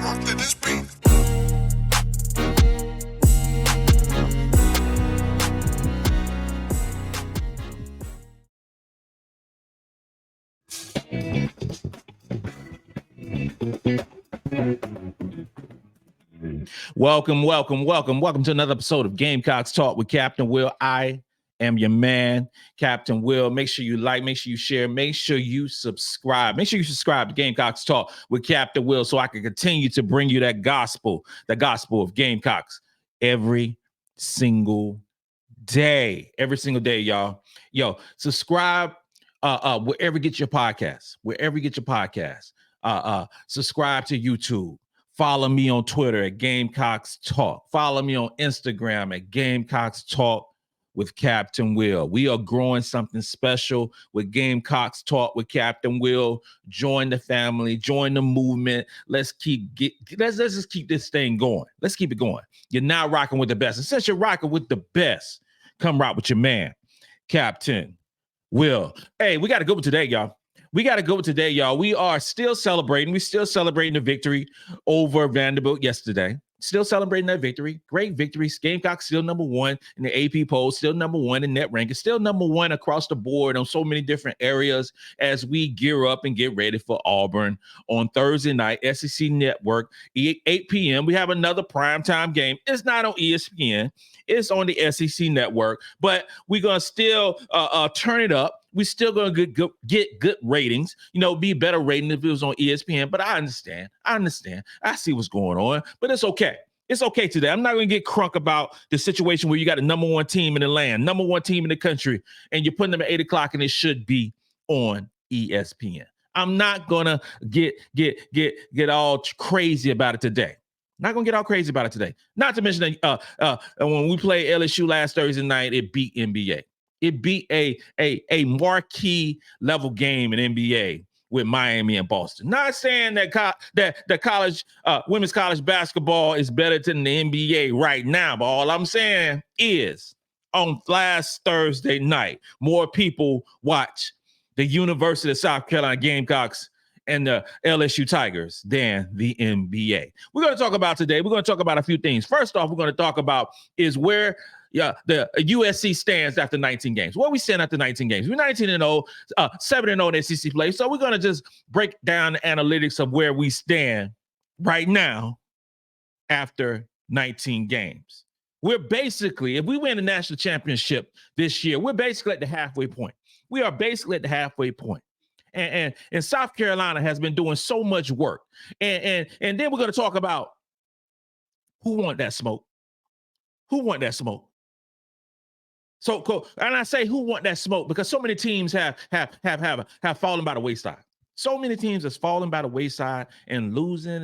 rock to this beat. Welcome to another episode of Gamecocks Talk with Captain Will. I am your man, Captain Will. Make sure you like, make sure you share, make sure you subscribe. Make sure you subscribe to Gamecocks Talk with Captain Will so I can continue to bring you that gospel of Gamecocks every single day, y'all. Yo, subscribe wherever you get your podcasts, subscribe to YouTube. Follow me on Twitter at Gamecocks Talk. Follow me on Instagram at Gamecocks Talk with Captain Will. We are growing something special with Gamecocks Talk with Captain Will. Join the family, join the movement. Let's just keep this thing going. Let's keep it going. You're now rocking with the best. And since you're rocking with the best, come rock with your man, Captain Will. Hey, we got to go today, y'all. We are still celebrating. We're still celebrating the victory over Vanderbilt yesterday. Still celebrating that victory. Great victory. Gamecocks still number one in the AP poll, still number one in net ranking, still number one across the board on so many different areas as we gear up and get ready for Auburn on Thursday night, SEC Network, 8 p.m. We have another primetime game. It's not on ESPN. It's on the SEC Network, but we're going to still turn it up. We're still going to get good ratings, be better rating if it was on ESPN. But I understand. I see what's going on, but it's okay. It's okay today. I'm not going to get crunk about the situation where you got a number one team in the land, number one team in the country, and you're putting them at 8 o'clock and it should be on ESPN. I'm not going to get all crazy about it today. Not going to get all crazy about it today. Not to mention that when we played LSU last Thursday night, it beat NBA. It beat a marquee level game in NBA with Miami and Boston. Not saying that college women's college basketball is better than the NBA right now, but all I'm saying is on last Thursday night, more people watch the University of South Carolina Gamecocks and the LSU Tigers than the NBA. We're going to talk about today. We're going to talk about a few things. First off, we're going to talk about is where the USC stands after 19 games. Where we stand after 19 games. We're 19-0, 7-0 in SEC play. So we're going to just break down the analytics of where we stand right now after 19 games. We're basically, if we win the national championship this year, we're basically at the halfway point. We are basically at the halfway point. And South Carolina has been doing so much work. And then we're going to talk about who want that smoke. Who want that smoke? So cool. And I say who want that smoke because so many teams have fallen by the wayside. So many teams has fallen by the wayside and losing.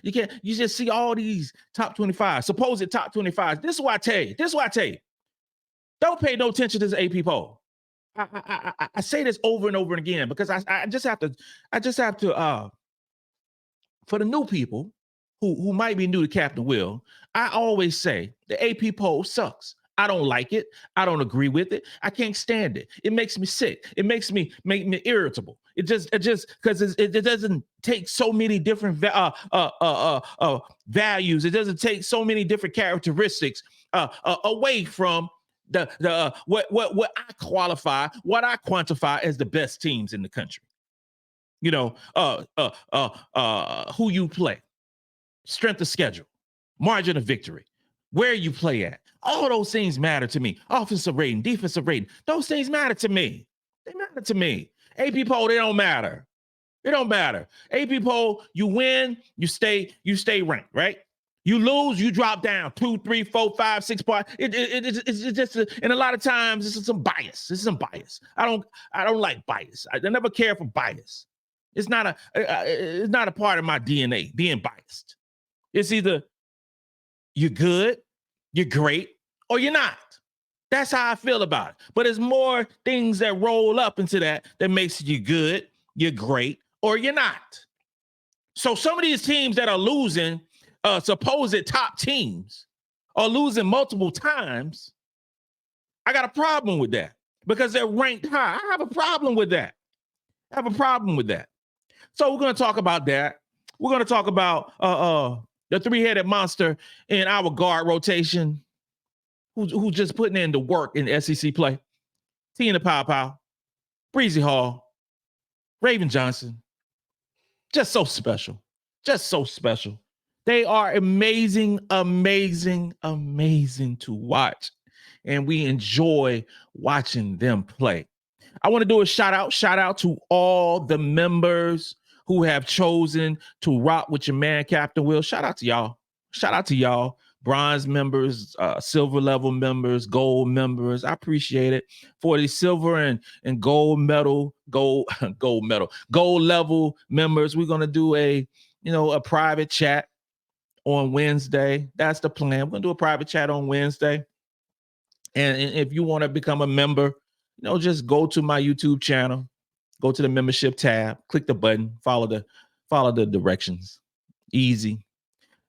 You just see all these top 25, supposed top 25. This is what I tell you. Don't pay no attention to this AP poll. I say this over and over again because I just have to for the new people who might be new to Captain Will, I always say the AP poll sucks. I don't like it. I don't agree with it. I can't stand it. It makes me sick. It makes me irritable. It just because it doesn't take so many different values. It doesn't take so many different characteristics away from the what I quantify as the best teams in the country. Who you play, strength of schedule, margin of victory, where you play at. All those things matter to me. Offensive rating, defensive rating, those things matter to me. They matter to me. AP poll, they don't matter. It don't matter. AP poll, you win, you stay ranked, right? You lose, you drop down 2, 3, 4, 5, 6 points. It's just, and a lot of times this is some bias. I don't like bias. I never care for bias. It's not a part of my DNA, being biased. It's either you're good, you're great, or you're not. That's how I feel about it. But it's more things that roll up into that makes you good, you're great, or you're not. So some of these teams that are losing, supposed top teams, are losing multiple times. I got a problem with that because they're ranked high. I have a problem with that. So we're going to talk about that. We're going to talk about the three-headed monster in our guard rotation, who's just putting in the work in SEC play. Te-Hina Paopao, Breezy Hall, Raven Johnson. Just so special. Just so special. They are amazing, amazing, amazing to watch. And we enjoy watching them play. I want to do a shout out to all the members who have chosen to rock with your man, Captain Will. Shout out to y'all. Shout out to y'all. Bronze members, silver level members, gold members. I appreciate it. For the silver and gold medal, gold level members, we're gonna do a private chat on Wednesday. That's the plan. We're gonna do a private chat on Wednesday. And if you want to become a member, just go to my YouTube channel, go to the membership tab, click the button, follow the directions. Easy.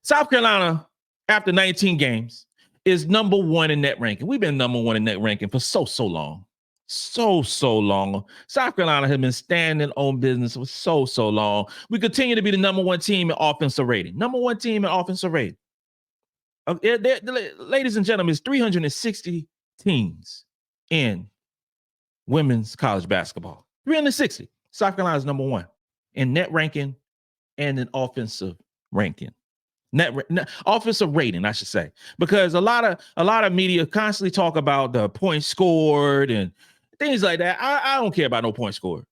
South Carolina, after 19 games, is number one in net ranking. We've been number one in net ranking for so long. So long. South Carolina has been standing on business for so long. We continue to be the number one team in offensive rating. Number one team in offensive rating. Ladies and gentlemen, it's 360 teams in women's college basketball. 360. South Carolina is number one in net ranking and in offensive ranking. Net offensive rating, I should say, because a lot of media constantly talk about the points scored and things like that. I don't care about no points scored.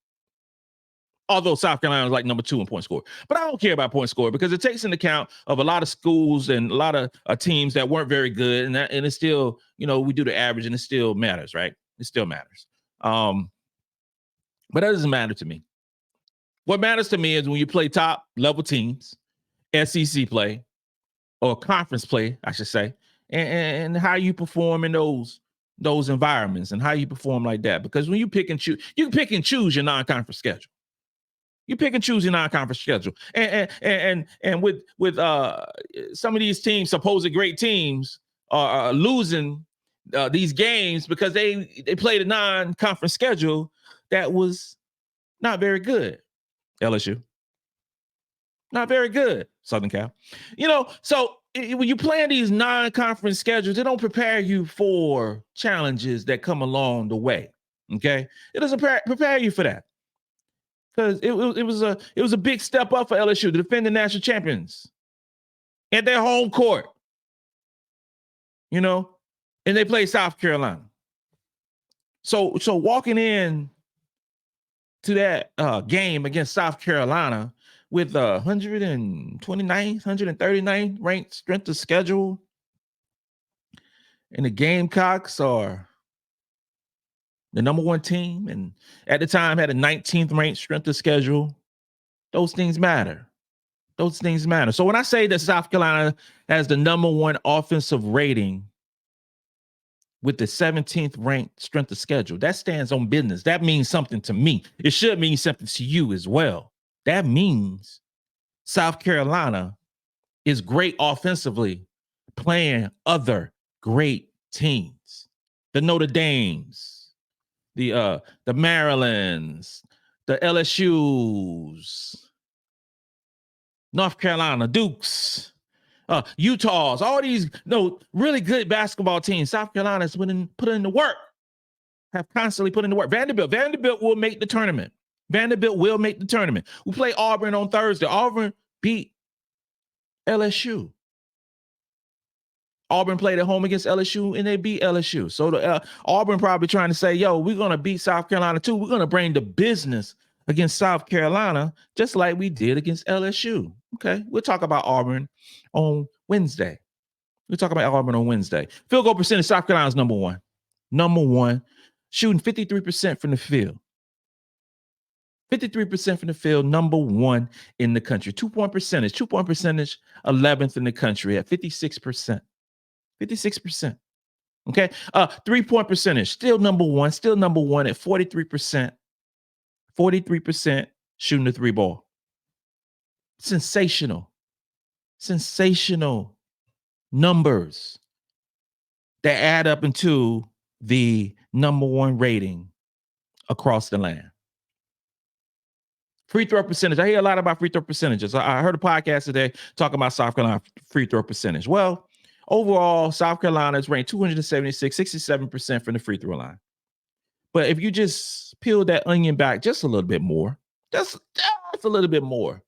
Although South Carolina is like number 2 in point score. But I don't care about point score because it takes into account of a lot of schools and a lot of teams that weren't very good. And it's still, we do the average and it still matters, right? It still matters. But that doesn't matter to me. What matters to me is when you play top level teams, SEC play, or conference play, I should say, and how you perform in those environments and how you perform like that. Because when you pick and choose, you can pick and choose your non-conference schedule. You pick and choose your non-conference schedule, and with some of these teams, supposed great teams, are losing these games because they played a non-conference schedule that was not very good. LSU, not very good. Southern Cal, so when you plan these non-conference schedules, they don't prepare you for challenges that come along the way. Okay, it doesn't prepare you for that. Because it was a big step up for LSU to defend the national champions at their home court, and they play South Carolina. So walking in to that game against South Carolina with 129th, 139th ranked strength of schedule, and the Gamecocks are the number one team, and at the time had a 19th ranked strength of schedule. Those things matter. Those things matter. So when I say that South Carolina has the number one offensive rating with the 17th ranked strength of schedule, that stands on business. That means something to me. It should mean something to you as well. That means South Carolina is great offensively, playing other great teams. The Notre Dames, the Marylands, the LSUs, North Carolina, Dukes, Utahs, all these really good basketball teams. South Carolina has put in the work, have constantly put in the work. Vanderbilt will make the tournament. We play Auburn on Thursday. Auburn beat LSU. Auburn played at home against LSU and they beat LSU. So Auburn probably trying to say, we're going to beat South Carolina too. We're going to bring the business against South Carolina, just like we did against LSU. Okay, we'll talk about Auburn on Wednesday. Field goal percentage, South Carolina's number one, shooting 53% from the field. 53% from the field, number one in the country. 2-point percentage, 11th in the country at 56%. 56%. Okay. 3-point percentage, still number one at 43%. 43% shooting the 3-ball. Sensational numbers that add up into the number one rating across the land. Free throw percentage. I hear a lot about free throw percentages. I heard a podcast today talking about South Carolina free throw percentage. Well, overall, South Carolina is ranked 276, 67% from the free throw line. But if you just peel that onion back just a little bit more, just a little bit more,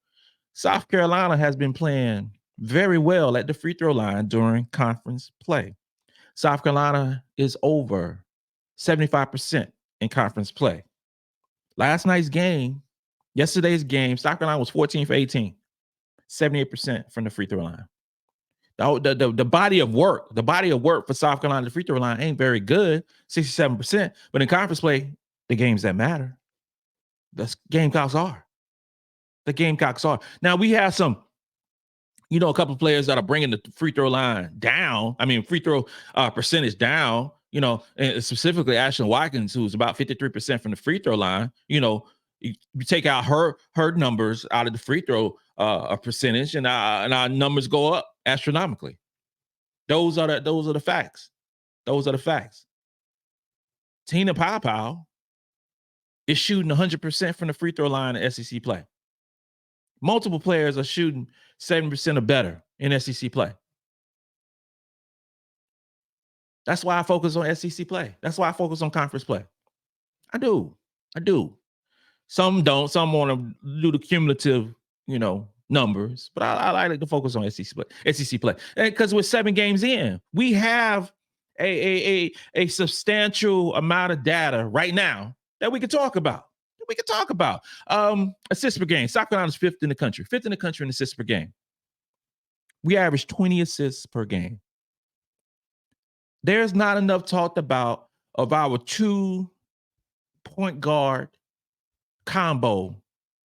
South Carolina has been playing very well at the free throw line during conference play. South Carolina is over 75% in conference play. Yesterday's game, South Carolina was 14 for 18, 78% from the free throw line. The body of work for South Carolina, the free throw line ain't very good, 67%. But in conference play, the games that matter, the Gamecocks are. The Gamecocks are. Now we have some, a couple of players that are bringing the free throw line down. I mean, free throw percentage down. And specifically Ashlyn Watkins, who's about 53% from the free throw line. You take out her numbers out of the free throw percentage, and our numbers go up astronomically. Those are the facts. Those are the facts. Te-Hina Paopao is shooting 100% from the free throw line in SEC play. Multiple players are shooting 70% or better in SEC play. That's why I focus on SEC play. That's why I focus on conference play. I do. Some don't. Some want to do the cumulative, numbers. But I like to focus on SEC play. Because we're 7 games in, we have a substantial amount of data right now that we can talk about. Assists per game. South Carolina's 5th in the country. 5th in the country in assists per game. We average 20 assists per game. There's not enough talked about of our 2-point guard combo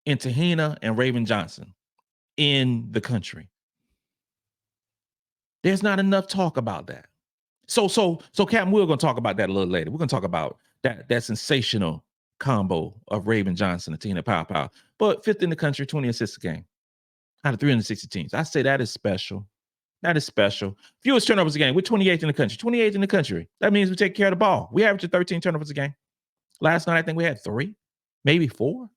in Te-Hina and Raven Johnson in the country. There's not enough talk about that. So Captain, we're going to talk about that a little later. We're going to talk about that sensational combo of Raven Johnson and Te-Hina Paopao. But 5th in the country, 20 assists a game out of 360 teams. I say that is special. That is special. Fewest turnovers a game. We're 28th in the country. 28th in the country. That means we take care of the ball. We average 13 turnovers a game. Last night, I think we had 3, maybe 4.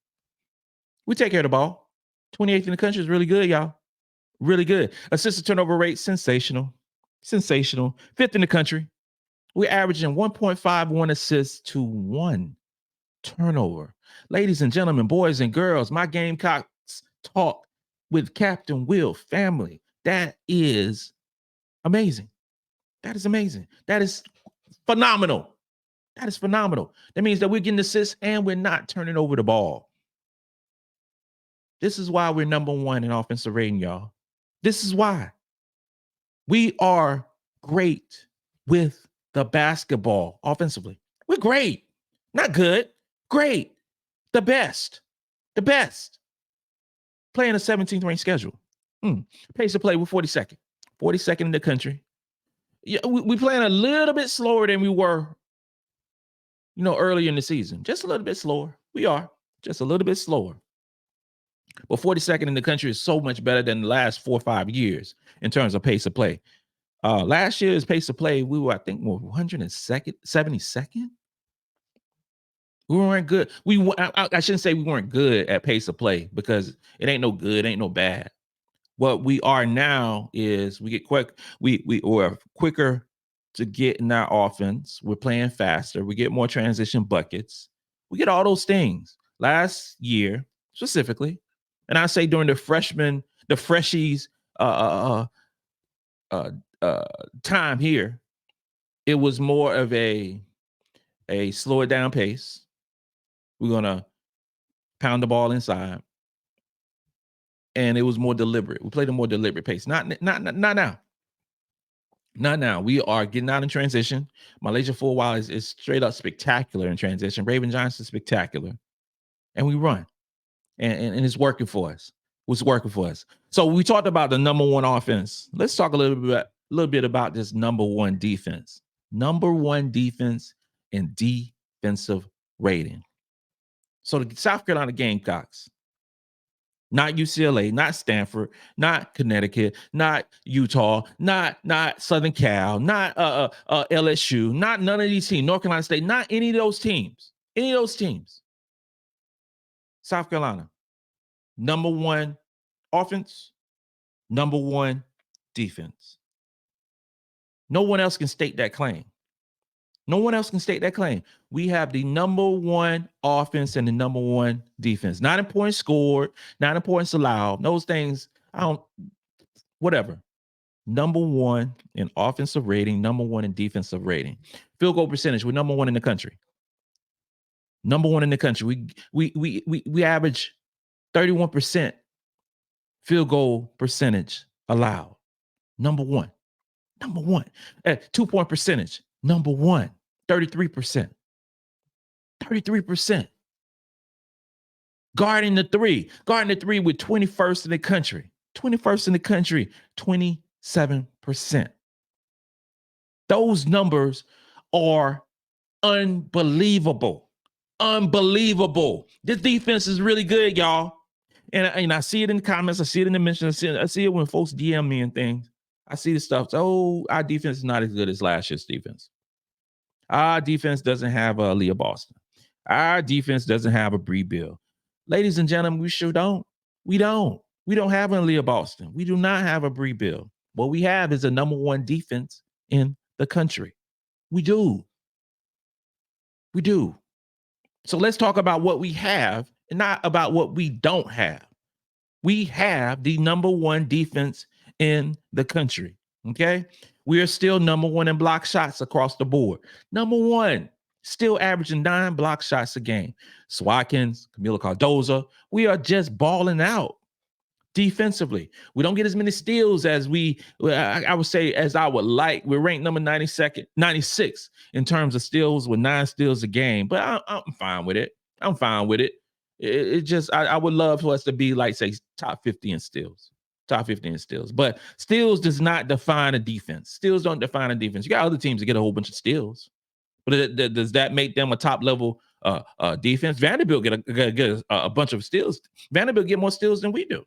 We take care of the ball. 28th in the country is really good, y'all. Really good. Assist to turnover rate, sensational. 5th in the country. We're averaging 1.51 assists to 1 turnover. Ladies and gentlemen, boys and girls, my Gamecocks talk with Captain Will family. That is amazing. That is amazing. That is phenomenal. That means that we're getting assists and we're not turning over the ball. This is why we're number 1 in offensive rating, y'all. This is why. We are great with the basketball offensively. We're great. Not good. Great. The best. Playing a 17th ranked schedule. Pace of play, we're 42nd. 42nd in the country. Yeah, we playing a little bit slower than we were, earlier in the season. Just a little bit slower. We are. Just a little bit slower. But 42nd in the country is so much better than the last 4 or 5 years in terms of pace of play. Last year's pace of play, we were, I think, 172nd. We weren't good. I shouldn't say we weren't good at pace of play because it ain't no good, ain't no bad. What we are now is we get quick. We're quicker to get in our offense. We're playing faster. We get more transition buckets. We get all those things. Last year, specifically, and I say during the freshies time here, it was more of a slow it down pace. We're gonna pound the ball inside, and it was more deliberate. We played a more deliberate pace. Not now. Not now. We are getting out in transition. Malaysia for a while is straight up spectacular in transition. Raven Johnson spectacular, and we run, and it's working for us. It's working for us. So we talked about the number 1 offense. Let's talk a little bit about this number 1 defense. Number 1 defense in defensive rating. So the South Carolina Gamecocks, not UCLA, not Stanford, not Connecticut, not Utah, not Southern Cal, not LSU, not none of these teams, North Carolina State, not any of those teams. South Carolina, Number one offense, number one defense. No one else can state that claim. No one else can state that claim. We have the number one offense and the number one defense. Not in points scored, not in points allowed. Those things, I don't, whatever. Number one in offensive rating, number one in defensive rating. Field goal percentage, we're number one in the country. Number one in the country. We average 31% field goal percentage allowed. Number one. Number one. 2-point percentage. Number one. 33%. 33%. Guarding the three. Guarding the three with 21st in the country. 21st in the country. 27%. Those numbers are unbelievable. Unbelievable. This defense is really good, y'all. And I see it in the comments. I see it in the mentions. I see it when folks DM me and things. I see the stuff. Oh, our defense is not as good as last year's defense. Our defense doesn't have a Leah Boston. Our defense doesn't have a Bree Bill. Ladies and gentlemen, we sure don't. We don't. We don't have a Leah Boston. We do not have a Bree Bill. What we have is a number one defense in the country. We do. We do. So let's talk about what we have and not about what we don't have. We have the number one defense in the country. Okay. We are still number one in block shots across the board. Number one, still averaging 9 block shots a game. Swatkins, Camila Cardoza, we are just balling out defensively. We don't get as many steals as I would say, as I would like. We're ranked number 96 in terms of steals with 9 steals a game, but I'm fine with it. I'm fine with it. It just, I would love for us to be like, say, top 50 in steals. Top 50 in steals. But steals does not define a defense. Steals don't define a defense. You got other teams that get a whole bunch of steals. But does that make them a top level defense? Vanderbilt get a bunch of steals. Vanderbilt get more steals than we do.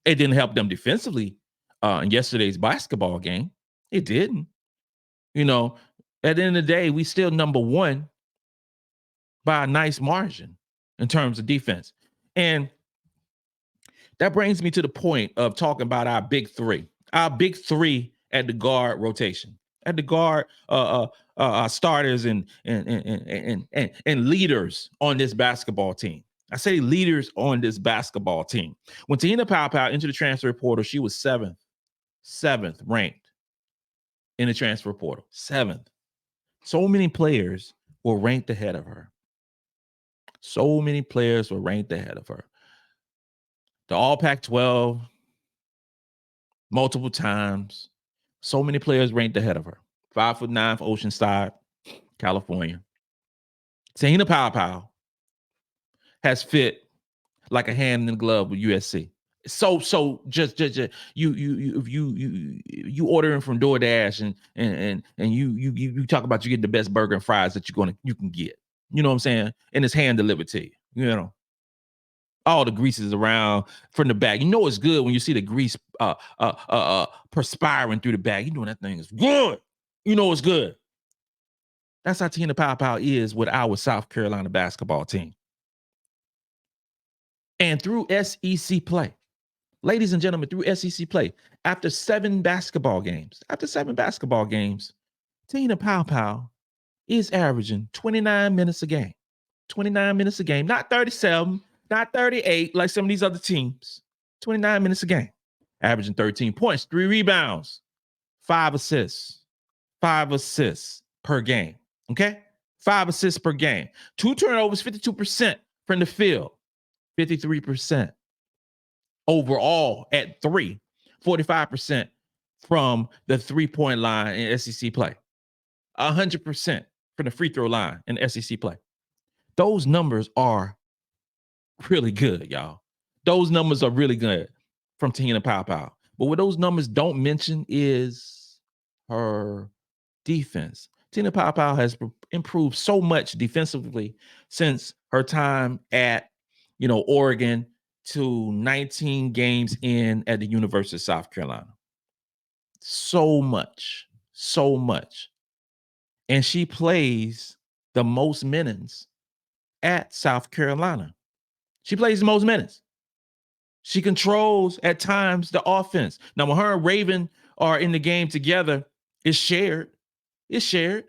It didn't help them defensively in yesterday's basketball game. It didn't. You know, at the end of the day, we still number one by a nice margin in terms of defense. And that brings me to the point of talking about our big three. Our big three at the guard rotation. At the guard starters and leaders on this basketball team. I say leaders on this basketball team. When Te-Hina Paopao entered the transfer portal, she was seventh ranked in the transfer portal. 7th. So many players were ranked ahead of her. So many players were ranked ahead of her. The All Pac-12, multiple times. So many players ranked ahead of her. 5'9" for Oceanside, California. Te-Hina Paopao has fit like a hand in the glove with USC. So just you ordering from DoorDash and you talk about you get the best burger and fries that you can get. You know what I'm saying? And it's hand delivered to you. You know, all the grease is around from the bag. You know it's good when you see the grease perspiring through the bag. You know that thing is good. You know it's good. That's how Te-Hina Paopao is with our South Carolina basketball team. And through SEC play, ladies and gentlemen, through SEC play, after 7 basketball games, Te-Hina Paopao is averaging 29 minutes a game. 29 minutes a game, not 37, not 38 like some of these other teams. 29 minutes a game, averaging 13 points, 3 rebounds, 5 assists. 5 assists per game. Okay? 5 assists per game. 2 turnovers, 52% from the field. 53% overall at 3. 45% from the 3-point line in SEC play. 100% from the free throw line in SEC play. Those numbers are really good, y'all. Those numbers are really good from Te-Hina Paopao. But what those numbers don't mention is her defense. Te-Hina Paopao has improved so much defensively since her time at, Oregon to 19 games in at the University of South Carolina. So much. And she plays the most minutes at South Carolina. She plays the most minutes. She controls at times the offense. Now, when her and Raven are in the game together, it's shared. It's shared.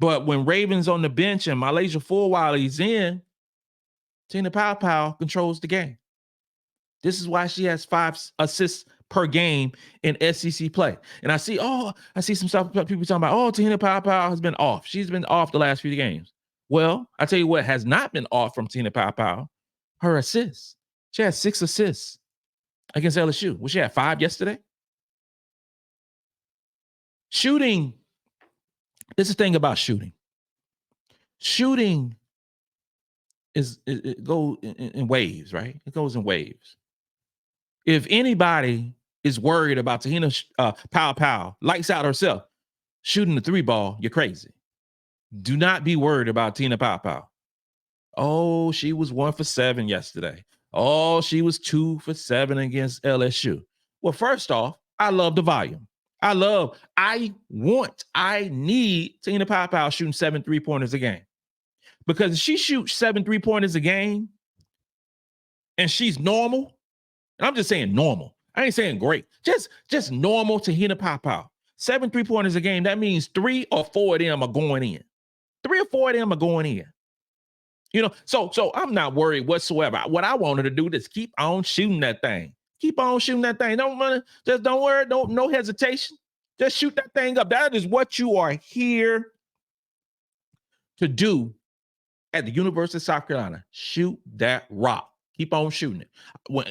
But when Raven's on the bench and Malaysia Full while he's in, Te-Hina Paopao controls the game. This is why she has 5 assists per game in SEC play. And I see some stuff people talking about, Te-Hina Paopao has been off. She's been off the last few games. Well, I tell you what has not been off from Te-Hina Paopao, her assists. She had 6 assists against LSU. Well, she had 5 yesterday. Shooting. This is the thing about shooting. Shooting it goes in waves, right? It goes in waves. If anybody is worried about Te-Hina Paopao, lights out herself, shooting the 3 ball, you're crazy. Do not be worried about Te-Hina Paopao. Oh, she was 1 for 7 yesterday. Oh, she was 2 for 7 against LSU. Well, first off, I love the volume. I need Te-Hina Paopao shooting 7 3-pointers a game. Because if she shoots 7 3-pointers a game and she's normal, and I'm just saying normal. I ain't saying great. Just normal Te-Hina Paopao. 7 3-pointers a game. That means 3 or 4 of them are going in. 3 or 4 of them are going in. You know, so I'm not worried whatsoever. What I want her to do is keep on shooting that thing. Keep on shooting that thing. Don't worry. No hesitation. Just shoot that thing up. That is what you are here to do at the University of South Carolina. Shoot that rock. Keep on shooting it. When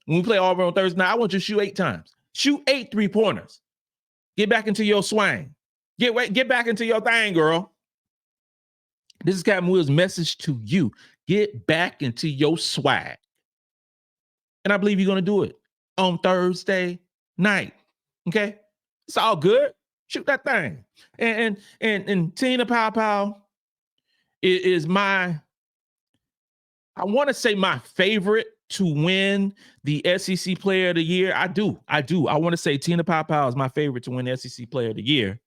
we play Auburn on Thursday night, I want you to shoot 8 times. Shoot 8 3-pointers. Get back into your swing. Get back into your thing, girl. This is Captain Will's message to you. Get back into your swag. And I believe you're going to do it on Thursday night. Okay? It's all good. Shoot that thing. And Te-Hina Paopao is I want to say my favorite to win the SEC Player of the Year. I do. I want to say Te-Hina Paopao is my favorite to win the SEC Player of the Year.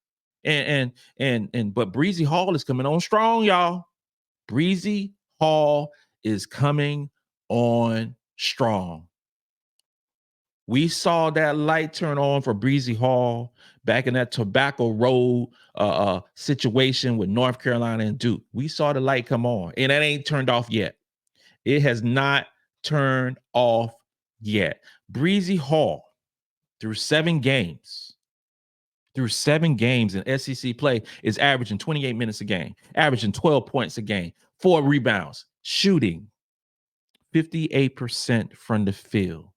But Breezy Hall is coming on strong, y'all. Breezy Hall is coming on strong. We saw that light turn on for Breezy Hall back in that Tobacco Road situation with North Carolina and Duke. We saw the light come on, and that ain't turned off yet. It has not turned off yet. Breezy Hall, through 7 games in SEC play, is averaging 28 minutes a game, averaging 12 points a game, 4 rebounds, shooting 58% from the field.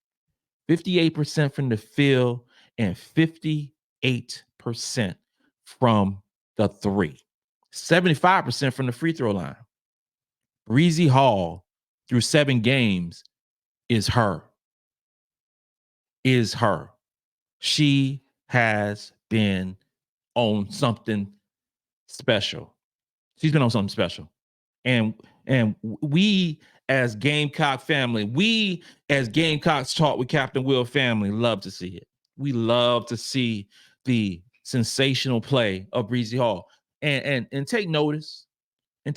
58% from the field and 58% from the 3. 75% from the free throw line. Breezy Hall, through 7 games, is her. She has been on something special. She's been on something special. And we as Gamecock family, we as Gamecocks Talk with Captain Will family love to see it. We love to see the sensational play of Breezy Hall. And take notice of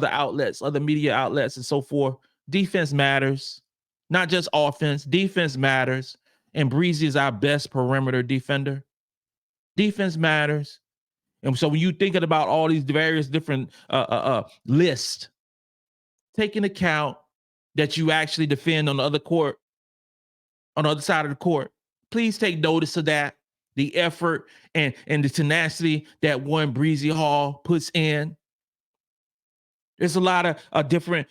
the outlets, other media outlets and so forth. Defense matters, not just offense. Defense matters. And Breezy is our best perimeter defender. Defense matters. And so when you're thinking about all these various different lists, take into account that you actually defend on the other court, on the other side of the court. Please take notice of that, the effort and the tenacity that one Breezy Hall puts in. There's a lot of different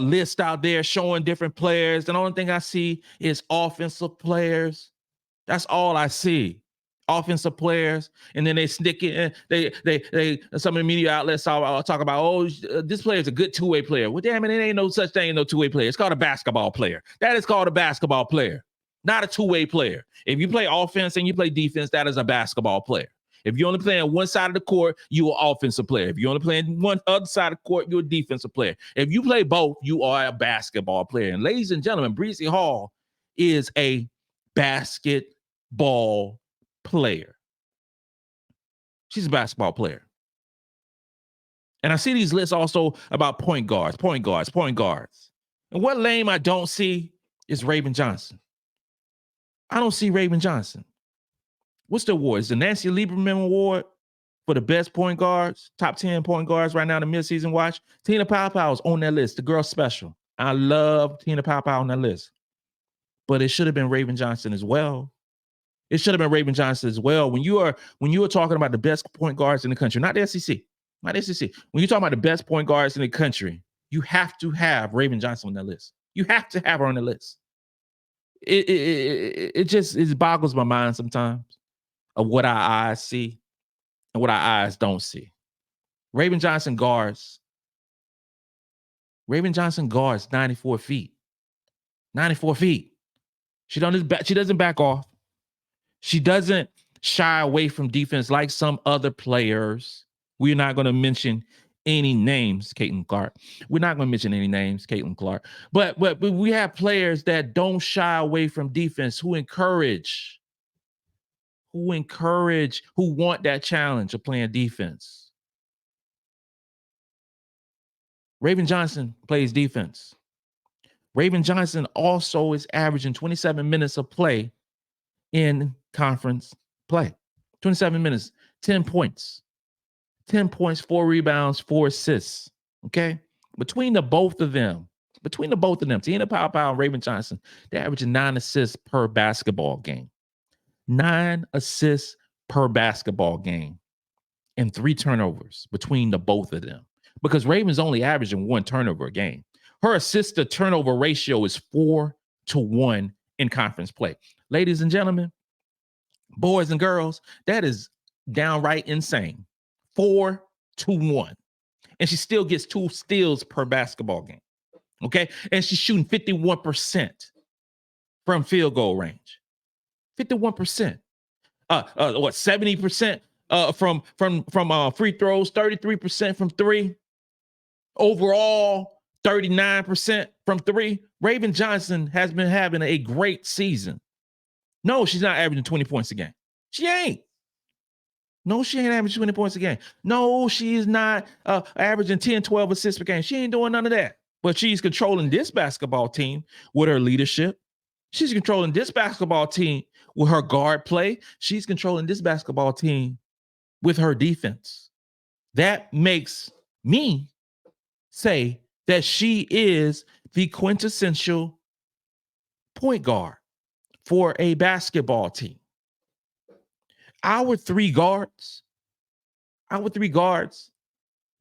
lists out there showing different players. And the only thing I see is offensive players. That's all I see. Offensive players, and then they stick it in. They some of the media outlets talk about, this player is a good 2-way player. Well, damn it, ain't no such thing, no 2-way player. It's called a basketball player. That is called a basketball player, not a 2-way player. If you play offense and you play defense, that is a basketball player. If you only play on one side of the court, you're an offensive player. If you only play on one other side of the court, you're a defensive player. If you play both, you are a basketball player. And ladies and gentlemen, Breezy Hall is a basketball player. She's a basketball player. And I see these lists also about point guards. And what lane I don't see is Raven Johnson. I don't see Raven Johnson. What's the award? Is the Nancy Lieberman Award for the best point guards, top 10 point guards right now in the midseason watch? Te-Hina Paopao is on that list. The girl's special. I love Te-Hina Paopao on that list. But it should have been Raven Johnson as well. It should have been Raven Johnson as well. When you are talking about the best point guards in the country, not the SEC. When you're talking about the best point guards in the country, you have to have Raven Johnson on that list. You have to have her on the list. It just boggles my mind sometimes of what our eyes see and what our eyes don't see. Raven Johnson guards 94 feet. 94 feet. She doesn't back off. She doesn't shy away from defense like some other players. We're not going to mention any names, Caitlin Clark. We're not going to mention any names, Caitlin Clark. But we have players that don't shy away from defense, who encourage, who want that challenge of playing defense. Raven Johnson plays defense. Raven Johnson also is averaging 27 minutes of play in conference play. 27 minutes, 10 points. 10 points, 4 rebounds, 4 assists. Okay? Between the both of them, Te-Hina Paopao and Raven Johnson, they're averaging 9 assists per basketball game. 9 assists per basketball game and 3 turnovers between the both of them. Because Raven's only averaging 1 turnover a game. Her assist to turnover ratio is 4-1 in conference play. Ladies and gentlemen, boys and girls, that is downright insane. 4-1. And she still gets 2 steals per basketball game. Okay? And she's shooting 51% from field goal range. 51%. 70% from free throws, 33% from 3. Overall, 39% from 3. Raven Johnson has been having a great season. No, she's not averaging 20 points a game. She ain't. No, she ain't averaging 20 points a game. No, she is not averaging 10, 12 assists per game. She ain't doing none of that. But she's controlling this basketball team with her leadership. She's controlling this basketball team with her guard play. She's controlling this basketball team with her defense. That makes me say that she is the quintessential point guard for a basketball team. Our three guards,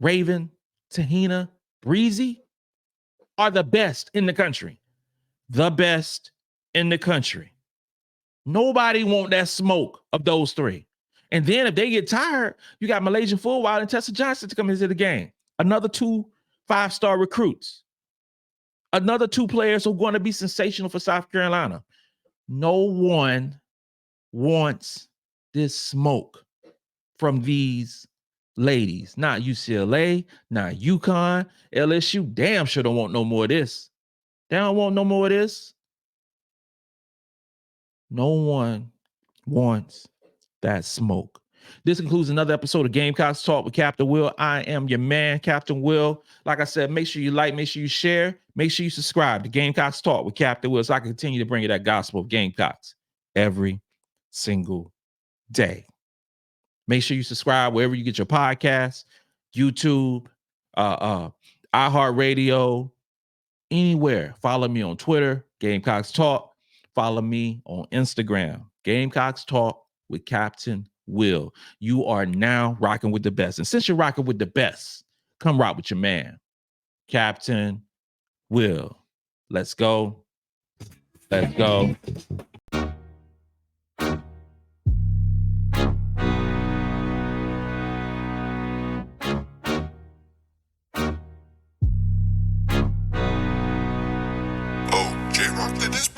Raven, Te-Hina, Breezy, are the best in the country. The best in the country. Nobody want that smoke of those 3. And then if they get tired, you got Malaysian Fulwild and Tessa Johnson to come into the game. Another 2 5-star recruits. Another 2 players who are going to be sensational for South Carolina. No one wants this smoke from these ladies. Not UCLA, not UConn, LSU. Damn sure don't want no more of this. They don't want no more of this. No one wants that smoke. This concludes another episode of Gamecocks Talk with Captain Will. I am your man, Captain Will. Like I said, make sure you like, make sure you share, make sure you subscribe to Gamecocks Talk with Captain Will so I can continue to bring you that gospel of Gamecocks every single day. Make sure you subscribe wherever you get your podcasts, YouTube, iHeartRadio, anywhere. Follow me on Twitter, Gamecocks Talk. Follow me on Instagram, Gamecocks Talk with Captain Will. You are now rocking with the best. And since you're rocking with the best, come rock with your man, Captain Will. Let's go. Let's go. Oh, J-Rock did this